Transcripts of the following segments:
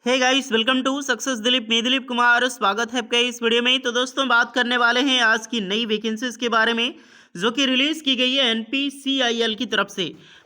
Hey guys, welcome to success Dilip. मैं दिलीप कुमार, स्वागत है आपका इस वीडियो में। तो दोस्तों, बात करने वाले हैं आज की नई वैकेंसीज के बारे में जो कि रिलीज की गई है एनपीसीआईएल की तरफ से।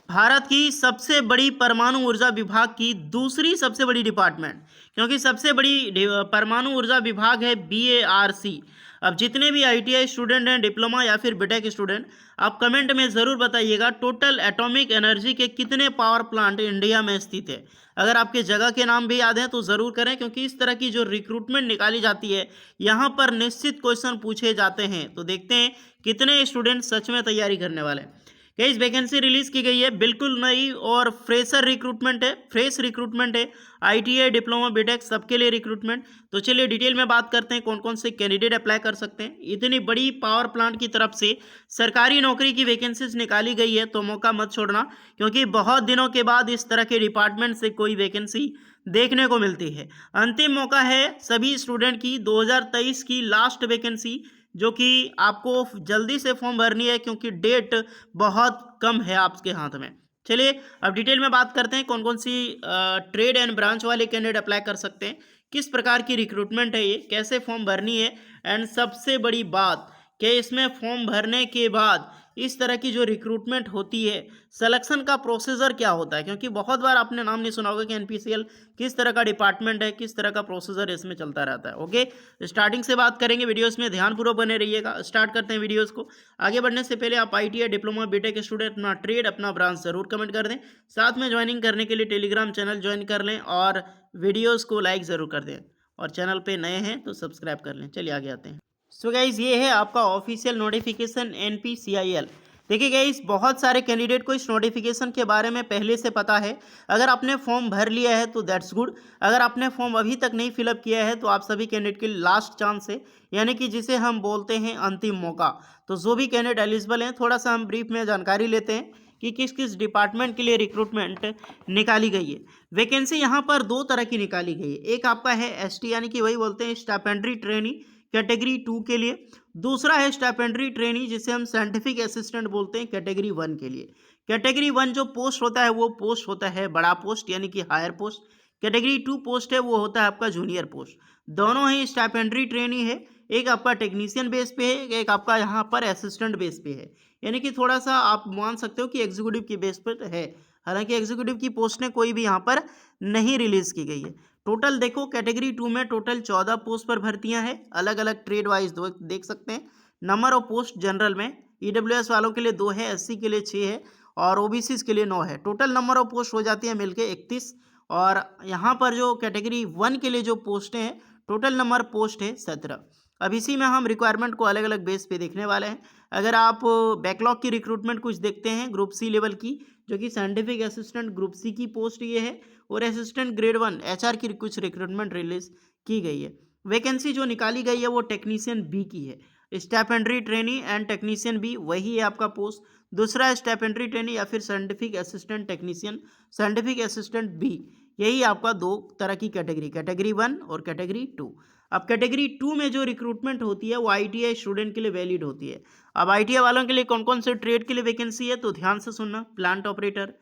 भारत की सबसे बड़ी परमाणु ऊर्जा विभाग की दूसरी सबसे बड़ी डिपार्टमेंट, क्योंकि सबसे बड़ी परमाणु ऊर्जा विभाग है बीएआरसी। अब जितने भी आईटीआई स्टूडेंट हैं, डिप्लोमा या फिर बीटेक स्टूडेंट, आप कमेंट में ज़रूर बताइएगा टोटल एटॉमिक एनर्जी के कितने पावर प्लांट इंडिया में स्थित है। अगर आपके जगह के नाम भी याद हैं तो ज़रूर करें, क्योंकि इस तरह की जो रिक्रूटमेंट निकाली जाती है यहाँ पर निश्चित क्वेश्चन पूछे जाते हैं। तो देखते हैं कितने स्टूडेंट सच में तैयारी करने वाले हैं। इस वैकेंसी रिलीज की गई है, बिल्कुल नई और फ्रेशर रिक्रूटमेंट है, फ्रेश रिक्रूटमेंट है। आईटीआई, डिप्लोमा, बीटेक सबके लिए रिक्रूटमेंट। तो चलिए डिटेल में बात करते हैं कौन कौन से कैंडिडेट अप्लाई कर सकते हैं। इतनी बड़ी पावर प्लांट की तरफ से सरकारी नौकरी की वैकेंसीज निकाली गई है, तो मौका मत छोड़ना, क्योंकि बहुत दिनों के बाद इस तरह के डिपार्टमेंट से कोई वैकेंसी देखने को मिलती है। अंतिम मौका है सभी स्टूडेंट की 2023 की लास्ट वैकेंसी, जो कि आपको जल्दी से फॉर्म भरनी है, क्योंकि डेट बहुत कम है आपके हाथ में। चलिए अब डिटेल में बात करते हैं कौन कौन सी ट्रेड एंड ब्रांच वाले कैंडिडेट अप्लाई कर सकते हैं, किस प्रकार की रिक्रूटमेंट है ये, कैसे फॉर्म भरनी है। एंड सबसे बड़ी बात कि इसमें फॉर्म भरने के बाद इस तरह की जो रिक्रूटमेंट होती है, सिलेक्शन का प्रोसीजर क्या होता है, क्योंकि बहुत बार आपने नाम नहीं सुना होगा कि एनपीसीएल किस तरह का डिपार्टमेंट है, किस तरह का प्रोसीजर इसमें चलता रहता है। ओके, स्टार्टिंग से बात करेंगे, वीडियोस में ध्यानपूर्वक बने रहिएगा। स्टार्ट करते हैं वीडियोस को। आगे बढ़ने से पहले आप आईटीआई, डिप्लोमा, बीटेक स्टूडेंट अपना ट्रेड, अपना ब्रांच जरूर कमेंट कर दें। साथ में ज्वाइनिंग करने के लिए टेलीग्राम चैनल ज्वाइन कर लें और वीडियोज़ को लाइक ज़रूर कर दें, और चैनल पर नए हैं तो सब्सक्राइब कर लें। चलिए आगे आते हैं। सो गाइज, ये है आपका ऑफिशियल नोटिफिकेशन एनपीसीआईएल। देखिए गाइज, बहुत सारे कैंडिडेट को इस नोटिफिकेशन के बारे में पहले से पता है। अगर आपने फॉर्म भर लिया है तो दैट्स गुड। अगर आपने फॉर्म अभी तक नहीं फिलअप किया है तो आप सभी कैंडिडेट के लिए लास्ट चांस है, यानी कि जिसे हम बोलते हैं अंतिम मौका। तो जो भी कैंडिडेट एलिजिबल हैं, थोड़ा सा हम ब्रीफ में जानकारी लेते हैं कि किस किस डिपार्टमेंट के लिए रिक्रूटमेंट निकाली गई है। वैकेंसी यहाँ पर दो तरह की निकाली गई है। एक आपका है एसटी, यानी कि वही बोलते हैं स्टाइपेंडरी ट्रेनी, कैटेगरी 2 के लिए। दूसरा है स्टाइपेंडरी ट्रेनी, जिसे हम साइंटिफिक असिस्टेंट बोलते हैं, कैटेगरी 1 के लिए। कैटेगरी 1 जो पोस्ट होता है वो पोस्ट होता है बड़ा पोस्ट, यानी कि हायर पोस्ट। कैटेगरी 2 पोस्ट है वो होता है आपका जूनियर पोस्ट। दोनों ही स्टाइपेंडरी ट्रेनी है। एक आपका टेक्नीशियन बेस पे है, एक आपका यहाँ पर असिस्टेंट बेस पे है, यानी कि थोड़ा सा आप मान सकते हो कि एग्जीक्यूटिव की बेस पर है। हालांकि एग्जीक्यूटिव की पोस्टें कोई भी यहाँ पर नहीं रिलीज की गई है। टोटल देखो, कैटेगरी 2 में टोटल 14 पोस्ट पर भर्तियां हैं, अलग अलग ट्रेड वाइज देख सकते हैं। नंबर ऑफ पोस्ट जनरल में ईडब्ल्यूएस वालों के लिए 2 है, एससी के लिए 6 है और ओबीसी के लिए 9 है। टोटल नंबर ऑफ पोस्ट हो जाती है मिलके 31। और यहाँ पर जो कैटेगरी 1 के लिए जो पोस्टें हैं, टोटल नंबर पोस्ट है 17। अब इसी में हम रिक्वायरमेंट को अलग अलग बेस पे देखने वाले हैं। अगर आप बैकलॉग की रिक्रूटमेंट कुछ देखते हैं ग्रुप सी लेवल की, जो कि साइंटिफिक असिस्टेंट ग्रुप सी की पोस्ट ये है, और असिस्टेंट ग्रेड 1 एचआर की कुछ रिक्रूटमेंट रिलीज की गई है। वैकेंसी जो निकाली गई है वो टेक्नीशियन बी की है। Stipendiary trainee and technician B वही है आपका पोस्ट। दूसरा है स्टाइपेंडरी ट्रेनी या फिर scientific assistant technician, scientific assistant B. यही आपका दो तरह की कैटेगरी, कैटेगरी 1 और कैटेगरी 2। अब कैटेगरी 2 में जो रिक्रूटमेंट होती है वो आईटीआई स्टूडेंट के लिए वैलिड होती है। अब आईटीआई वालों के लिए कौन कौन से ट्रेड के लिए वैकेंसी है, तो ध्यान से सुनना। प्लांट ऑपरेटर,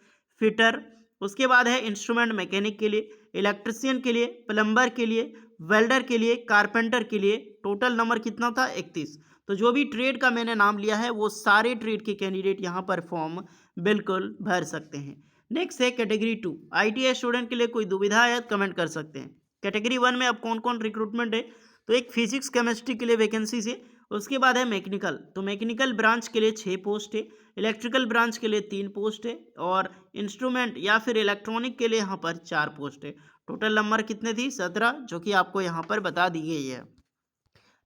फिटर, उसके बाद है इंस्ट्रूमेंट मैकेनिक के लिए, इलेक्ट्रिशियन के लिए, प्लम्बर के लिए, वेल्डर के लिए, कारपेंटर के लिए। टोटल नंबर कितना था, 31। तो जो भी ट्रेड का मैंने नाम लिया है वो सारे ट्रेड के कैंडिडेट यहाँ पर फॉर्म बिल्कुल भर सकते हैं। नेक्स्ट है कैटेगरी 2। आईटीआई स्टूडेंट के लिए कोई दुविधा है तो कमेंट कर सकते हैं। कैटेगरी 1 में अब कौन कौन रिक्रूटमेंट है, तो एक फिजिक्स केमिस्ट्री के लिए वैकेंसी है। उसके बाद है मैकेनिकल, तो मैकेनिकल ब्रांच के लिए 6 पोस्ट है, इलेक्ट्रिकल ब्रांच के लिए 3 पोस्ट है, और इंस्ट्रूमेंट या फिर इलेक्ट्रॉनिक के लिए यहाँ पर 4 पोस्ट है। टोटल नंबर कितने थी, 17, जो कि आपको यहाँ पर बता दी गई है।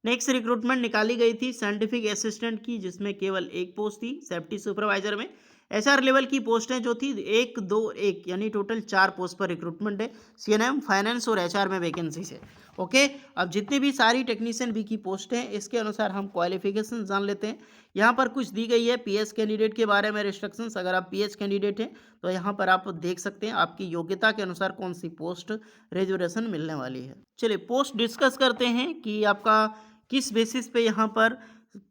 नेक्स्ट रिक्रूटमेंट निकाली गई थी साइंटिफिक असिस्टेंट की, जिसमें केवल एक पोस्ट थी। सेफ्टी सुपरवाइजर में एचआर लेवल की पोस्टें जो थी 1 2 1, यानी टोटल 4 पोस्ट पर रिक्रूटमेंट है। सीएनएम, फाइनेंस और एचआर में वैकेंसी है। ओके, अब जितनी भी सारी टेक्नीशियन बी की पोस्ट हैं, इसके अनुसार हम क्वालिफिकेशन जान लेते हैं। यहाँ पर कुछ दी गई है पीएच कैंडिडेट के बारे में रिस्ट्रिक्शंस। अगर आप पीएच कैंडिडेट हैं तो यहाँ पर आप देख सकते हैं आपकी योग्यता के अनुसार कौन सी पोस्ट रिजर्वेशन मिलने वाली है। चलिए पोस्ट डिस्कस करते हैं कि आपका किस बेसिस पे यहाँ पर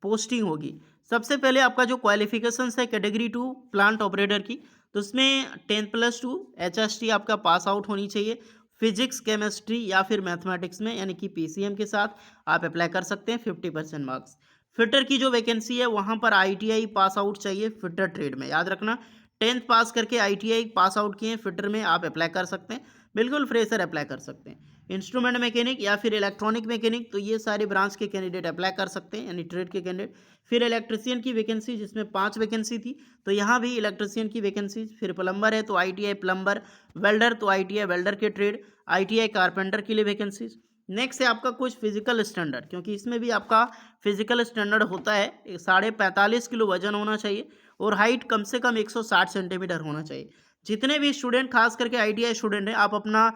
पोस्टिंग होगी। सबसे पहले आपका जो क्वालिफिकेशंस है कैटेगरी 2 प्लांट ऑपरेटर की, तो उसमें 10+2 HST आपका पास आउट होनी चाहिए। फिजिक्स केमिस्ट्री या फिर मैथमेटिक्स में यानी कि पीसीएम के साथ आप अप्लाई कर सकते हैं 50% मार्क्स। फिटर की जो वैकेंसी है वहाँ पर आईटीआई पास आउट चाहिए फिटर ट्रेड में, याद रखना 10th पास करके आईटीआई पास आउट किए फिटर में आप अप्लाई कर सकते हैं, बिल्कुल फ्रेशर अप्लाई कर सकते हैं। इंस्ट्रूमेंट मैकेनिक या फिर इलेक्ट्रॉनिक मैकेनिक, तो ये सारे ब्रांच के कैंडिडेट अप्लाई कर सकते हैं यानी ट्रेड के कैंडिडेट। फिर इलेक्ट्रिशियन की वैकेंसी जिसमें 5 वैकेंसी थी, तो यहाँ भी इलेक्ट्रिशियन की वैकेंसी। फिर प्लम्बर है तो आईटीआई प्लम्बर, वेल्डर तो आईटीआई वेल्डर के ट्रेड, आईटीआई कारपेंटर के लिए वैकेंसीज। नेक्स्ट है आपका कुछ फिजिकल स्टैंडर्ड, क्योंकि इसमें भी आपका फिजिकल स्टैंडर्ड होता है 45.5 किलो वजन होना चाहिए और हाइट कम से कम 160 सेंटीमीटर होना चाहिए। जितने भी स्टूडेंट खास करके आईटीआई स्टूडेंट हैं, आप अपना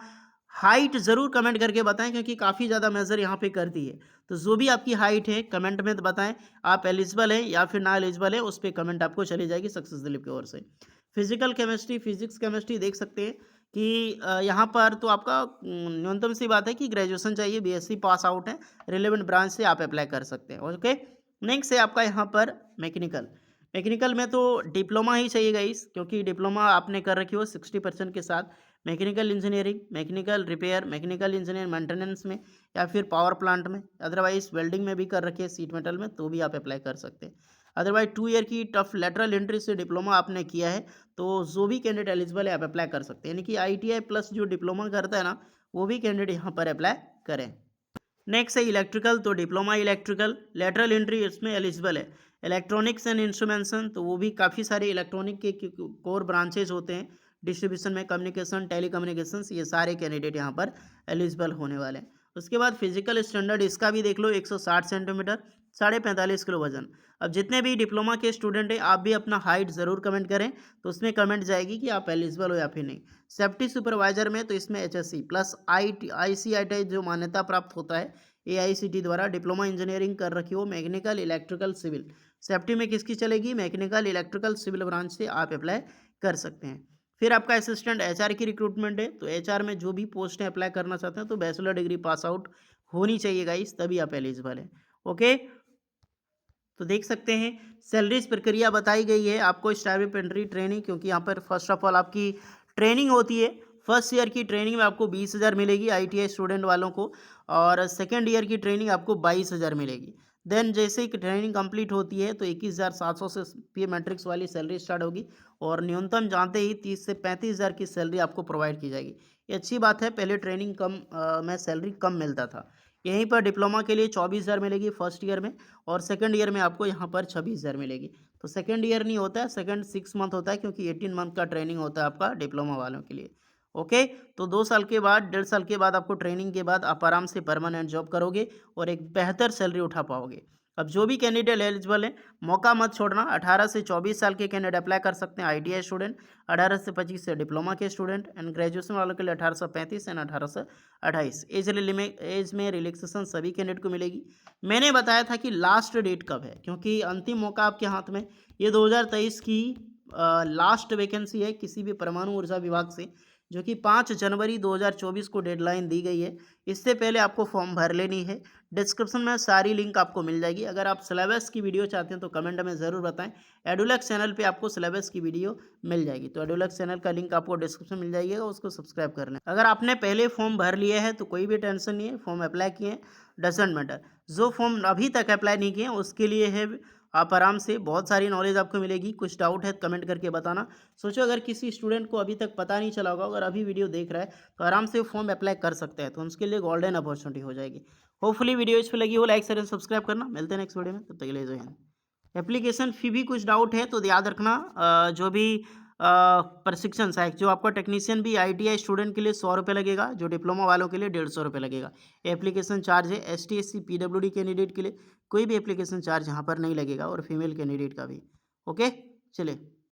हाइट ज़रूर कमेंट करके बताएं, क्योंकि काफ़ी ज़्यादा मेजर यहाँ पे करती है। तो जो भी आपकी हाइट है कमेंट में बताएं, आप एलिजिबल हैं या फिर ना एलिजिबल है, उस पर कमेंट आपको चली जाएगी सक्सेस दिलीप की ओर से। फिजिकल केमिस्ट्री फिजिक्स केमिस्ट्री देख सकते हैं कि यहाँ पर तो आपका न्यूनतम सी बात है कि ग्रेजुएशन चाहिए, बीएससी पास आउट है, रिलेवेंट ब्रांच से आप अप्लाई कर सकते हैं। ओके, नेक्स्ट है आपका यहाँ पर मैकेनिकल। मैकेनिकल में तो डिप्लोमा ही चाहिए गाइस, क्योंकि डिप्लोमा आपने कर रखी हो 60% के साथ। Mechanical engineering, mechanical repair, mechanical engineer maintenance में या फिर पावर प्लांट में, अदरवाइज वेल्डिंग में भी कर रखी है सीट मेटल में, तो भी आप अप्लाई कर सकते हैं। अदरवाइज 2 ईयर की टफ लेटरल एंट्री से डिप्लोमा आपने किया है, तो जो भी कैंडिडेट एलिजिबल है आप अप्लाई कर सकते हैं, यानी कि आईटीआई प्लस जो डिप्लोमा करता है ना, वो भी कैंडिडेट यहाँ पर अप्लाई करें। नेक्स्ट है इलेक्ट्रिकल, तो डिप्लोमा इलेक्ट्रिकल लेटरल एंट्री इसमें एलिजिबल है। इलेक्ट्रॉनिक्स एंड इंस्ट्रूमेंटेशन, तो वो भी काफ़ी सारे इलेक्ट्रॉनिक के कोर ब्रांचेज होते हैं डिस्ट्रीब्यूशन में, कम्युनिकेशन टेली कम्युनिकेशंस, ये सारे कैंडिडेट यहाँ पर एलिजिबल होने वाले हैं। उसके बाद फिजिकल स्टैंडर्ड इसका भी देख लो 160 सेंटीमीटर 45.5 किलो वजन। अब जितने भी डिप्लोमा के स्टूडेंट हैं आप भी अपना हाइट ज़रूर कमेंट करें, तो उसमें कमेंट जाएगी कि आप एलिजिबल हो या फिर नहीं। सेफ्टी सुपरवाइजर में तो इसमें एचएससी प्लस आईसीआईटी जो मान्यता प्राप्त होता है एआईसीटी द्वारा, डिप्लोमा इंजीनियरिंग कर रखी हो मैकेनिकल इलेक्ट्रिकल सिविल। सेफ्टी में किसकी चलेगी? मैकेनिकल इलेक्ट्रिकल सिविल ब्रांच से आप अप्लाई कर सकते हैं। फिर आपका असिस्टेंट एचआर की रिक्रूटमेंट है, तो एचआर में जो भी पोस्टें अप्लाई करना चाहते हैं तो बैचलर डिग्री पास आउट होनी चाहिए गाइस, तभी आप एलिजिबल हैं। ओके, तो देख सकते हैं सैलरीज प्रक्रिया बताई गई है आपको, स्टाइपेंडरी ट्रेनिंग, क्योंकि यहाँ पर फर्स्ट ऑफ ऑल आपकी ट्रेनिंग होती है। फर्स्ट ईयर की ट्रेनिंग में आपको 20,000 मिलेगी आईटीआई स्टूडेंट वालों को, और सेकेंड ईयर की ट्रेनिंग आपको 22,000 मिलेगी। देन जैसे ही ट्रेनिंग कंप्लीट होती है तो 21,700 से पी मैट्रिक्स वाली सैलरी स्टार्ट होगी, और न्यूनतम जानते ही 30 से 35,000 की सैलरी आपको प्रोवाइड की जाएगी। ये अच्छी बात है, पहले ट्रेनिंग कम में सैलरी कम मिलता था। यहीं पर डिप्लोमा के लिए 24,000 मिलेगी फर्स्ट ईयर में, और सेकंड ईयर में आपको यहाँ पर 26,000 मिलेगी। तो सेकंड ईयर नहीं होता है, सेकंड 6 मंथ होता है, क्योंकि 18 मंथ का ट्रेनिंग होता है आपका डिप्लोमा वालों के लिए। ओके, तो 2 साल के बाद 1.5 साल के बाद आपको ट्रेनिंग के बाद आप आराम से परमानेंट जॉब करोगे और एक बेहतर सैलरी उठा पाओगे। अब जो भी कैंडिडेट एलिजिबल है मौका मत छोड़ना। 18 से 24 साल के कैंडिडेट अप्लाई कर सकते हैं आईटीआई स्टूडेंट, 18 से 25 से डिप्लोमा के स्टूडेंट, एंड ग्रेजुएशन वालों के लिए 18 से 35 एंड 18 से 28। एज में रिलैक्सेशन सभी कैंडिडेट को मिलेगी। मैंने बताया था कि लास्ट डेट कब है, क्योंकि अंतिम मौका आपके हाथ में। ये 2023 की लास्ट वैकेंसी है किसी भी परमाणु ऊर्जा विभाग से, जो कि 5 जनवरी 2024 को डेडलाइन दी गई है। इससे पहले आपको फॉर्म भर लेनी है। डिस्क्रिप्शन में सारी लिंक आपको मिल जाएगी। अगर आप सिलेबस की वीडियो चाहते हैं तो कमेंट में ज़रूर बताएं। एडुलक्स चैनल पे आपको सिलेबस की वीडियो मिल जाएगी, तो एडुलक्स चैनल का लिंक आपको डिस्क्रिप्शन मिल जाएगा, उसको सब्सक्राइब कर लें। अगर आपने पहले फॉर्म भर लिया है तो कोई भी टेंशन नहीं है, फॉर्म अप्लाई किए हैं, डजेंट मैटर। जो फॉर्म अभी तक अप्लाई नहीं किए उसके लिए है, आप आराम से बहुत सारी नॉलेज आपको मिलेगी। कुछ डाउट है तो कमेंट करके बताना। सोचो अगर किसी स्टूडेंट को अभी तक पता नहीं चला होगा, अगर अभी वीडियो देख रहा है तो आराम से फॉर्म अप्लाई कर सकते हैं, तो उसके लिए गोल्डन अपॉर्चुनिटी हो जाएगी। होपफुली वीडियो इस पर लगी हो, लाइक शेयर एंड सब्सक्राइब करना। मिलते हैं नेक्स्ट वीडियो में, तब तक के लिए जय हिंद। एप्लीकेशन फी भी कुछ डाउट है तो याद रखना, जो भी प्रशिक्षण सहायक जो आपका टेक्नीशियन भी आईटीआई स्टूडेंट के लिए 100 रुपये लगेगा, जो डिप्लोमा वालों के लिए 150 रुपये लगेगा। एप्लीकेशन चार्ज है। एसटी एससी पीडब्ल्यूडी कैंडिडेट के लिए कोई भी एप्लीकेशन चार्ज यहाँ पर नहीं लगेगा, और फीमेल कैंडिडेट का भी। ओके, चलिए।